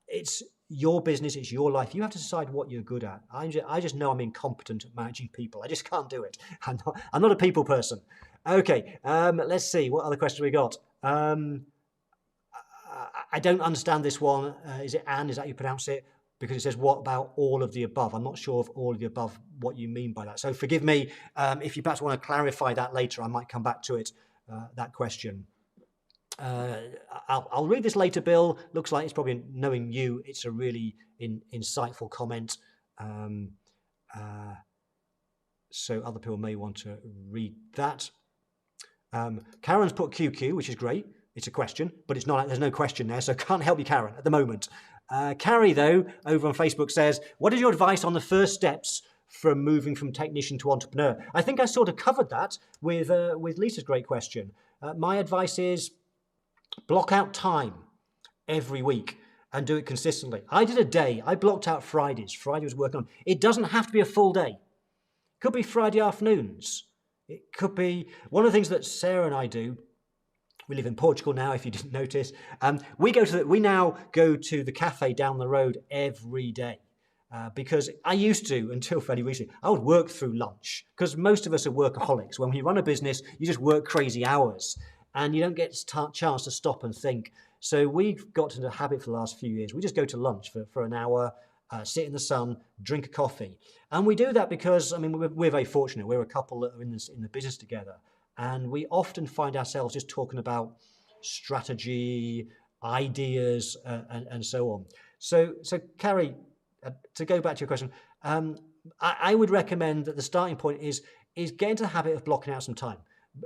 It's your business, it's your life. You have to decide what you're good at. I just know I'm incompetent at managing people. I just can't do it. I'm not a people person. Okay, let's see, what other questions we got? I don't understand this one. Is it Anne? Is that how you pronounce it? Because it says, what about all of the above? I'm not sure of all of the above, what you mean by that. So forgive me, if you perhaps want to clarify that later, I might come back to it, that question. I'll read this later, Bill. Looks like it's probably, knowing you, it's a really insightful comment. So other people may want to read that. Karen's put QQ, which is great. It's a question, but it's not. There's no question there, so can't help you, Karen, at the moment. Carrie, though, over on Facebook says, what is your advice on the first steps from moving from technician to entrepreneur? I think I sort of covered that with Lisa's great question. My advice is block out time every week and do it consistently. I did a day. I blocked out Fridays. Friday was working on. It doesn't have to be a full day. It could be Friday afternoons. It could be one of the things that Sarah and I do. We live in Portugal now, if you didn't notice. We now go to the cafe down the road every day because I used to, until fairly recently, I would work through lunch because most of us are workaholics. When you run a business, you just work crazy hours and you don't get a chance to stop and think. So we've got into the habit for the last few years. We just go to lunch for an hour, sit in the sun, drink a coffee. And we do that because, I mean, we're very fortunate. We're a couple that are in the business together. And we often find ourselves just talking about strategy, ideas, and so on. So Carrie, to go back to your question, I would recommend that the starting point is get into the habit of blocking out some time,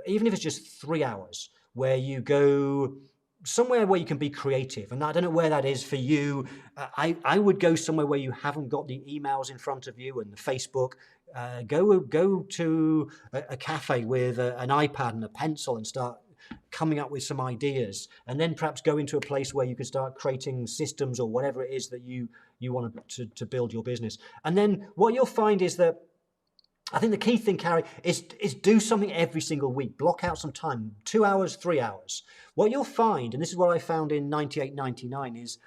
even if it's just 3 hours, where you go somewhere where you can be creative. And I don't know where that is for you. I would go somewhere where you haven't got the emails in front of you and the Facebook. Go to a cafe with an iPad and a pencil and start coming up with some ideas, and then perhaps go into a place where you can start creating systems or whatever it is that you want to build your business. And then what you'll find is that I think the key thing, Carrie, is do something every single week. Block out some time, 2 hours, 3 hours. What you'll find, and this is what I found in 98, 99, is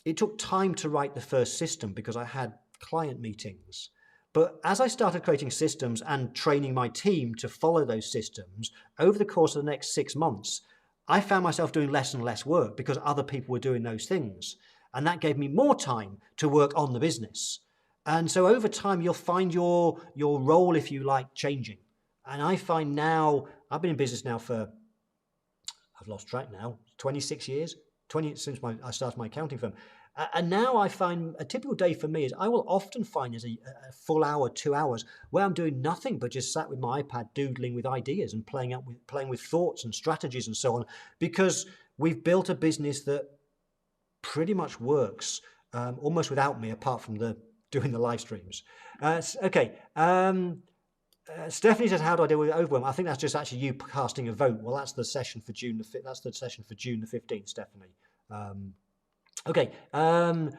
it took time to write the first system because I had client meetings. But as I started creating systems and training my team to follow those systems, over the course of the next 6 months, I found myself doing less and less work because other people were doing those things. And that gave me more time to work on the business. And so over time, you'll find your role, if you like, changing. And I find now, I've been in business now for, I've lost track now, 26 years, since I started my accounting firm. And now I find a typical day for me is I will often find there's a full hour, 2 hours where I'm doing nothing but just sat with my iPad doodling with ideas and playing with thoughts and strategies and so on, because we've built a business that pretty much works almost without me, apart from doing the live streams. Okay. Stephanie says, "How do I deal with overwhelm?" I think that's just actually you casting a vote. Well, that's the session for June the 5th. That's the session for June the 15th, Stephanie. Okay. I'm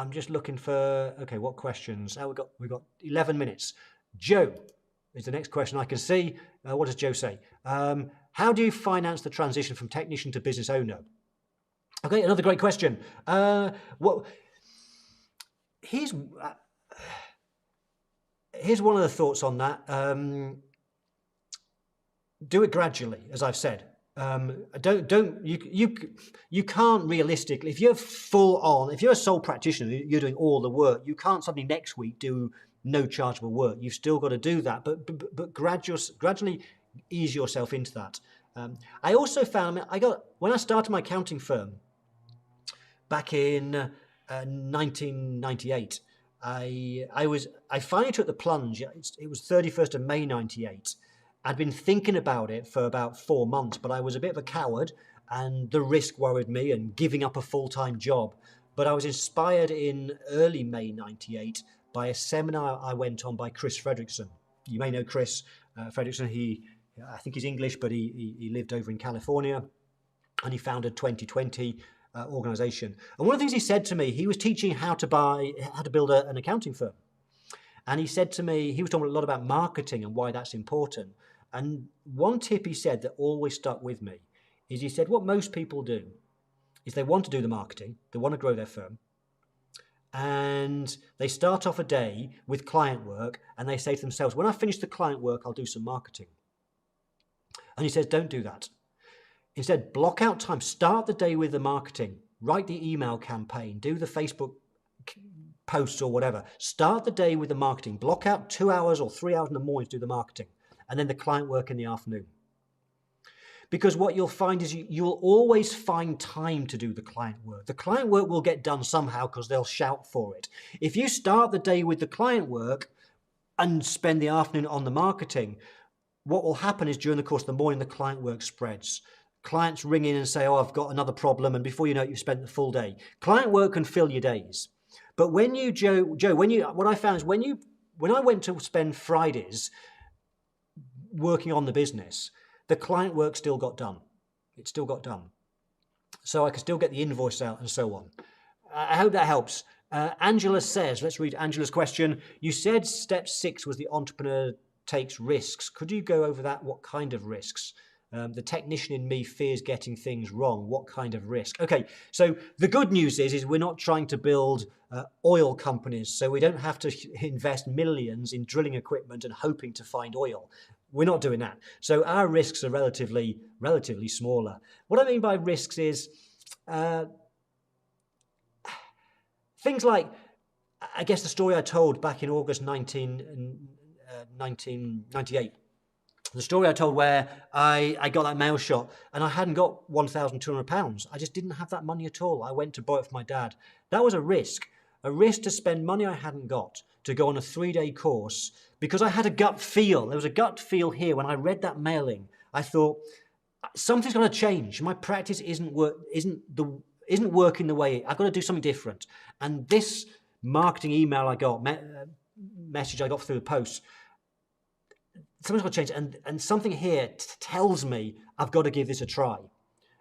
just looking for, okay, what questions? Oh, we've got 11 minutes. Joe is the next question I can see. What does Joe say? How do you finance the transition from technician to business owner? Okay, another great question. Here's one of the thoughts on that. Do it gradually, as I've said. You can't realistically, if you're full on, if you're a sole practitioner, you're doing all the work, you can't suddenly next week do no chargeable work. You've still got to do that, but gradually ease yourself into that. I also found, when I started my accounting firm back in 1998, I finally took the plunge. It was 31st of May 98. I'd been thinking about it for about 4 months, but I was a bit of a coward and the risk worried me and giving up a full-time job. But I was inspired in early May 98 by a seminar I went on by Chris Fredrickson. You may know Chris Fredrickson. I think he's English, but he lived over in California and he founded 2020 organization. And one of the things he said to me, he was teaching how to build an accounting firm. And he said to me, he was talking a lot about marketing and why that's important. And one tip he said that always stuck with me is he said what most people do is they want to do the marketing, they want to grow their firm, and they start off a day with client work and they say to themselves, when I finish the client work, I'll do some marketing. And he says, don't do that. Instead, block out time, start the day with the marketing, write the email campaign, do the Facebook posts or whatever. Start the day with the marketing, block out 2 hours or 3 hours in the morning to do the marketing, and then the client work in the afternoon. Because what you'll find is you'll always find time to do the client work. The client work will get done somehow because they'll shout for it. If you start the day with the client work and spend the afternoon on the marketing, what will happen is during the course of the morning, the client work spreads. Clients ring in and say, oh, I've got another problem. And before you know it, you've spent the full day. Client work can fill your days. But when you, Joe, what I found is when I went to spend Fridays working on the business, the client work still got done. It still got done. So I could still get the invoice out and so on. I hope that helps. Angela says, let's read Angela's question. You said step 6 was the entrepreneur takes risks. Could you go over that? What kind of risks? The technician in me fears getting things wrong. What kind of risk? Okay, so the good news is we're not trying to build oil companies, so we don't have to invest millions in drilling equipment and hoping to find oil. We're not doing that. So our risks are relatively smaller. What I mean by risks is things like, I guess the story I told back in August 1998. The story I told where I got that mail shot and I hadn't got £1,200. I just didn't have that money at all. I went to borrow it from my dad. That was a risk to spend money I hadn't got, to go on a 3-day course, because I had a gut feel. There was a gut feel here. When I read that mailing, I thought, something's going to change. My practice isn't working the way, I've got to do something different. And this marketing email I got, message I got through the post, something's got to change, and something here tells me I've got to give this a try.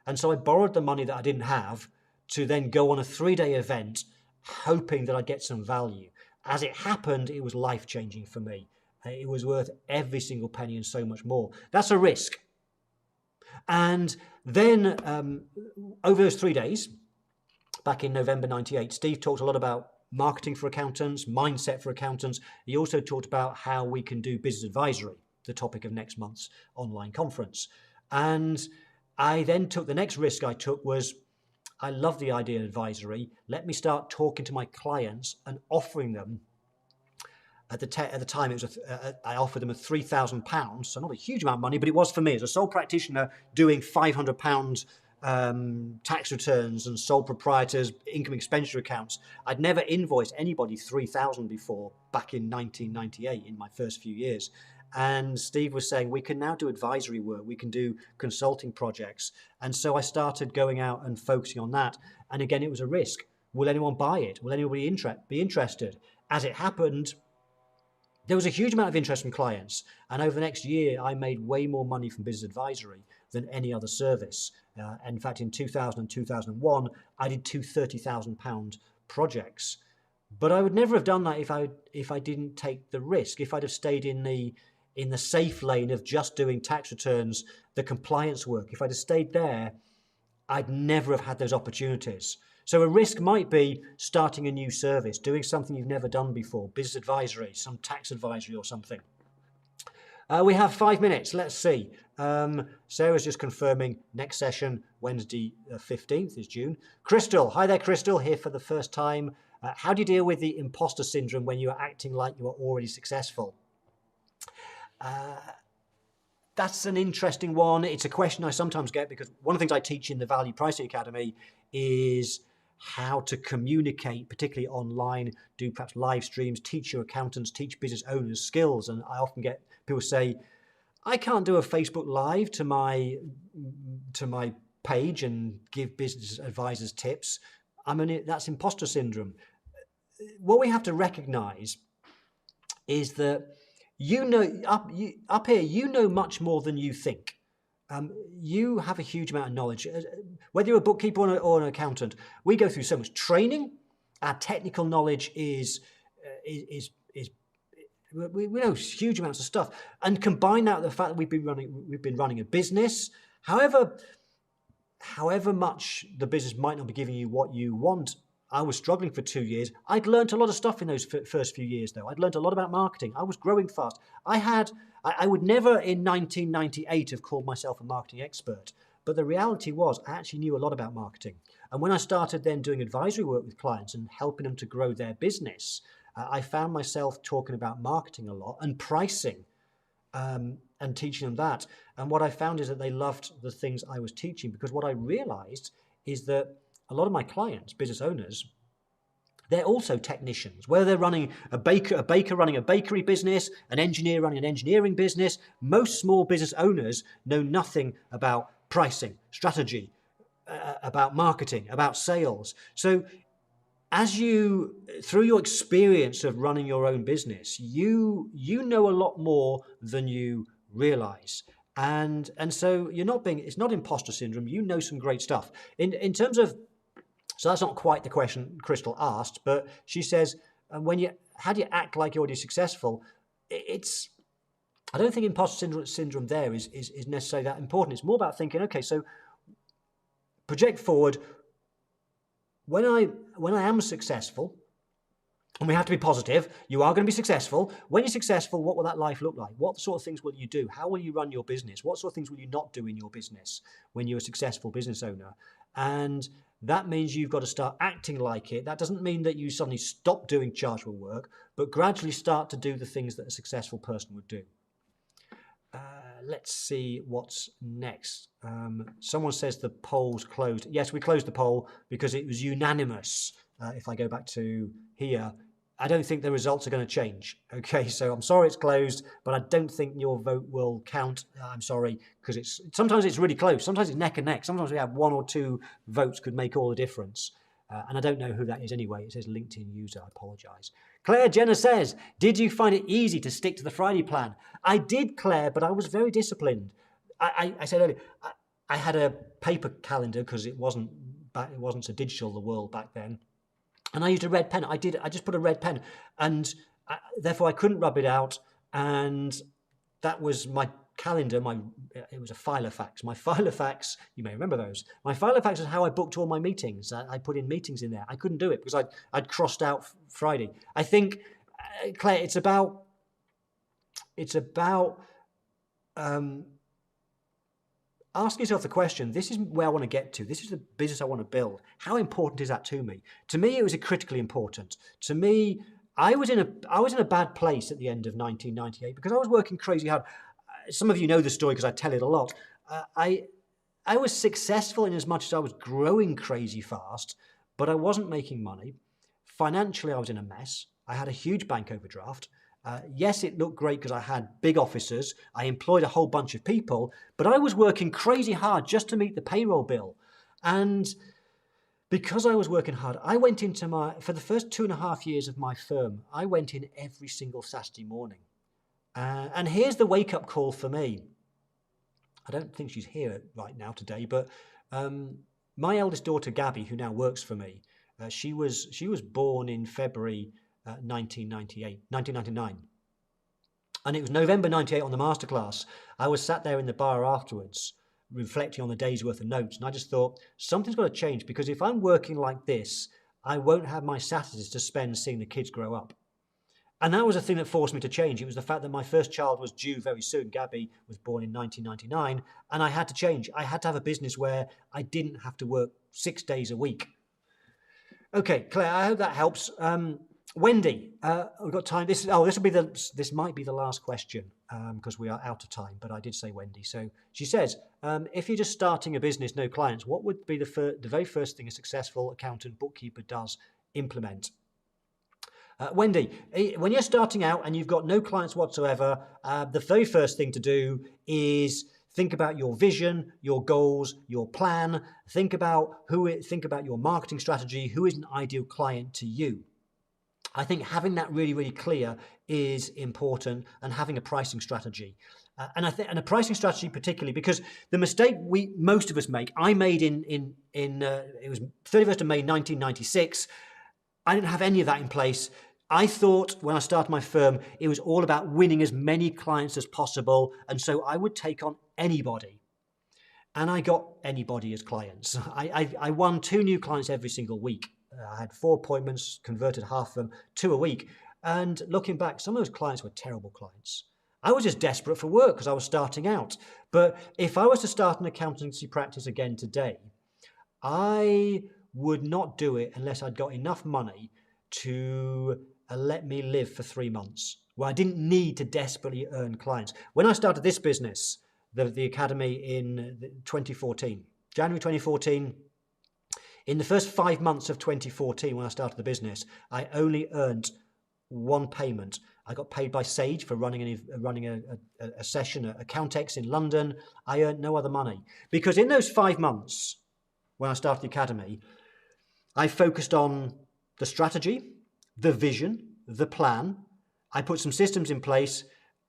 And so I borrowed the money that I didn't have to then go on a 3-day event, hoping that I'd get some value. As it happened, it was life-changing for me. It was worth every single penny and so much more. That's a risk. And then over those 3 days, back in November 98, Steve talked a lot about marketing for accountants, mindset for accountants. He also talked about how we can do business advisory, the topic of next month's online conference. And I then took the next risk I took was I love the idea of advisory. Let me start talking to my clients and offering them. At the time, it was I offered them a £3,000, so not a huge amount of money, but it was for me as a sole practitioner doing £500 tax returns and sole proprietors income expenditure accounts. I'd never invoiced anybody £3,000 before, back in 1998, in my first few years. And Steve was saying, we can now do advisory work, we can do consulting projects. And so I started going out and focusing on that. And again, it was a risk. Will anyone buy it? Will anybody be interested? As it happened, there was a huge amount of interest from clients. And over the next year, I made way more money from business advisory than any other service. In fact, in 2000 and 2001, I did two £30,000 projects. But I would never have done that if I didn't take the risk. If I'd have stayed in the safe lane of just doing tax returns, the compliance work, if I'd have stayed there, I'd never have had those opportunities. So a risk might be starting a new service, doing something you've never done before, business advisory, some tax advisory or something. We have 5 minutes. Let's see. Sarah's just confirming next session, Wednesday 15th is June. Crystal, hi there, Crystal, here for the first time. How do you deal with the imposter syndrome when you are acting like you are already successful? That's an interesting one. It's a question I sometimes get because one of the things I teach in the Value Pricing Academy is how to communicate, particularly online, do perhaps live streams, teach your accountants, teach business owners skills. And I often get people say, I can't do a Facebook Live to my page and give business advisors tips. That's imposter syndrome. What we have to recognize is that up here, you know much more than you think. You have a huge amount of knowledge. Whether you're a bookkeeper or an accountant, we go through so much training. Our technical knowledge is we know huge amounts of stuff. And combine that with the fact that we've been running a business. However much the business might not be giving you what you want. I was struggling for 2 years. I'd learned a lot of stuff in those first few years, though. I'd learned a lot about marketing. I was growing fast. I would never in 1998 have called myself a marketing expert. But the reality was I actually knew a lot about marketing. And when I started then doing advisory work with clients and helping them to grow their business, I found myself talking about marketing a lot and pricing and teaching them that. And what I found is that they loved the things I was teaching, because what I realized is that a lot of my clients, business owners, they're also technicians. Whether they're running a baker running a bakery business, an engineer running an engineering business, most small business owners know nothing about pricing, strategy, about marketing, about sales. So through your experience of running your own business, you know a lot more than you realize. And so it's not imposter syndrome. You know some great stuff. In terms of, so that's not quite the question Crystal asked, but she says, how do you act like you're already successful? I don't think imposter syndrome there is necessarily that important. It's more about thinking, okay, so project forward. When I am successful, and we have to be positive, you are going to be successful. When you're successful, what will that life look like? What sort of things will you do? How will you run your business? What sort of things will you not do in your business when you're a successful business owner? And that means you've got to start acting like it. That doesn't mean that you suddenly stop doing chargeable work, but gradually start to do the things that a successful person would do. Let's see what's next. Someone says the poll's closed. Yes, we closed the poll because it was unanimous. If I go back to here, I don't think the results are going to change. Okay, so I'm sorry it's closed, but I don't think your vote will count. I'm sorry, because sometimes it's really close. Sometimes it's neck and neck. Sometimes we have 1 or 2 votes could make all the difference. And I don't know who that is anyway. It says LinkedIn user. I apologize. Claire Jenner says, did you find it easy to stick to the Friday plan? I did, Claire, but I was very disciplined. I said earlier, I had a paper calendar because it wasn't so digital, the world back then. And I used a red pen. I just put a red pen, and therefore I couldn't rub it out. And that was my calendar. It was a Filofax. My Filofax, you may remember those. My Filofax is how I booked all my meetings. I put in meetings in there. I couldn't do it because I'd crossed out Friday. I think, Claire, it's about ask yourself the question, this is where I want to get to. This is the business I want to build. How important is that to me? To me, it was critically important. To me, I was in a bad place at the end of 1998 because I was working crazy hard. Some of you know the story because I tell it a lot. I was successful in as much as I was growing crazy fast, but I wasn't making money. Financially, I was in a mess. I had a huge bank overdraft. Yes, it looked great because I had big offices. I employed a whole bunch of people, but I was working crazy hard just to meet the payroll bill. And because I was working hard, I went into for the first 2.5 years of my firm, I went in every single Saturday morning. And here's the wake-up call for me. I don't think she's here right now today, but my eldest daughter, Gabby, who now works for me, she was born in February 1999. And it was November 98 on the masterclass. I was sat there in the bar afterwards, reflecting on the day's worth of notes. And I just thought, something's got to change, because if I'm working like this, I won't have my Saturdays to spend seeing the kids grow up. And that was the thing that forced me to change. It was the fact that my first child was due very soon. Gabby was born in 1999, and I had to change. I had to have a business where I didn't have to work 6 days a week. Okay, Claire, I hope that helps. Wendy, we've got time. This might be the last question because we are out of time. But I did say Wendy. So she says, if you're just starting a business, no clients, what would be the very first thing a successful accountant bookkeeper does implement? Wendy, when you're starting out and you've got no clients whatsoever, the very first thing to do is think about your vision, your goals, your plan. Think about your marketing strategy. Who is an ideal client to you? I think having that really, really clear is important, and having a pricing strategy. And a pricing strategy particularly, because the mistake most of us make, I made it was 31st of May 1996. I didn't have any of that in place. I thought when I started my firm, it was all about winning as many clients as possible. And so I would take on anybody. And I got anybody as clients. I won 2 new clients every single week. I had 4 appointments, converted half of them, 2 a week. And looking back, some of those clients were terrible clients. I was just desperate for work because I was starting out. But if I was to start an accountancy practice again today, I would not do it unless I'd got enough money to let me live for 3 months, where I didn't need to desperately earn clients. When I started this business, the Academy in 2014, January 2014, in the first 5 months of 2014, when I started the business, I only earned 1 payment. I got paid by Sage for running a session at Accountex in London. I earned no other money, because in those 5 months when I started the Academy, I focused on the strategy, the vision, the plan. I put some systems in place.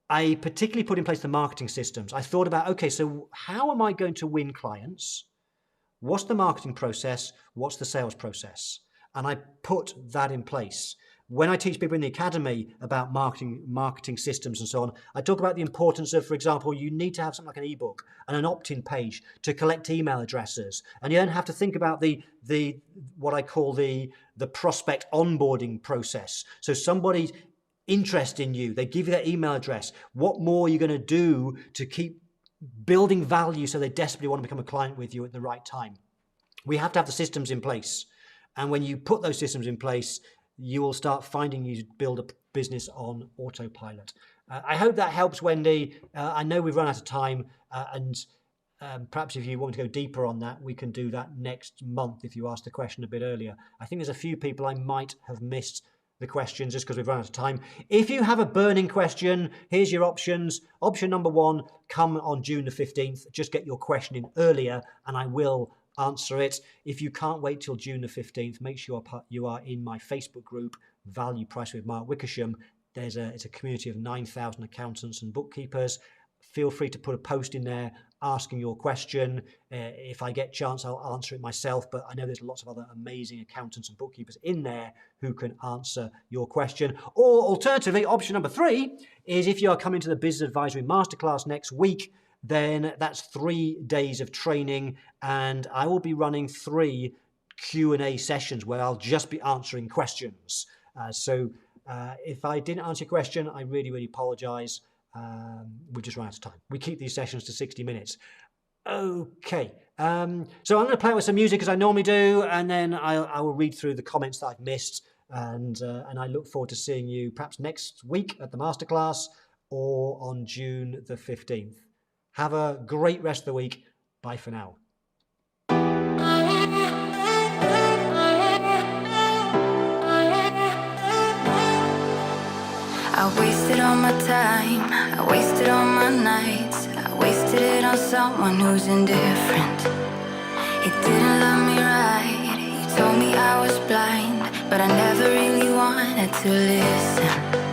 I particularly put in place the marketing systems. I thought about, okay, so how am I going to win clients? What's the marketing process? What's the sales process? And I put that in place. When I teach people in the Academy about marketing systems and so on, I talk about the importance of, for example, you need to have something like an eBook and an opt-in page to collect email addresses. And you don't have to think about the what I call the prospect onboarding process. So somebody's interested in you, they give you their email address. What more are you going to do to keep building value so they desperately want to become a client with you at the right time? We have to have the systems in place. And when you put those systems in place, you will start finding you build a business on autopilot. I hope that helps, Wendy. I know we've run out of time, and perhaps if you want to go deeper on that, we can do that next month if you ask the question a bit earlier. I think there's a few people I might have missed the questions just because we've run out of time. If you have a burning question, here's your options. Option number 1, come on June the 15th. Just get your question in earlier and I will answer it. If you can't wait till June the 15th, make sure you are in my Facebook group, Value Price with Mark Wickersham. It's a community of 9,000 accountants and bookkeepers. Feel free to put a post in there asking your question. If I get a chance, I'll answer it myself, but I know there's lots of other amazing accountants and bookkeepers in there who can answer your question. Or alternatively, option number 3 is if you are coming to the Business Advisory Masterclass next week, then that's 3 days of training, and I will be running 3 Q&A sessions where I'll just be answering questions. So if I didn't answer your question, I really, really apologize. We just ran out of time. We keep these sessions to 60 minutes. Okay. So I'm going to play with some music as I normally do, and then I will read through the comments that I've missed, and I look forward to seeing you perhaps next week at the masterclass or on June the 15th. Have a great rest of the week. Bye for now. I wasted all my time, I wasted all my nights, I wasted it on someone who's indifferent. He didn't love me right, he told me I was blind, but I never really wanted to listen.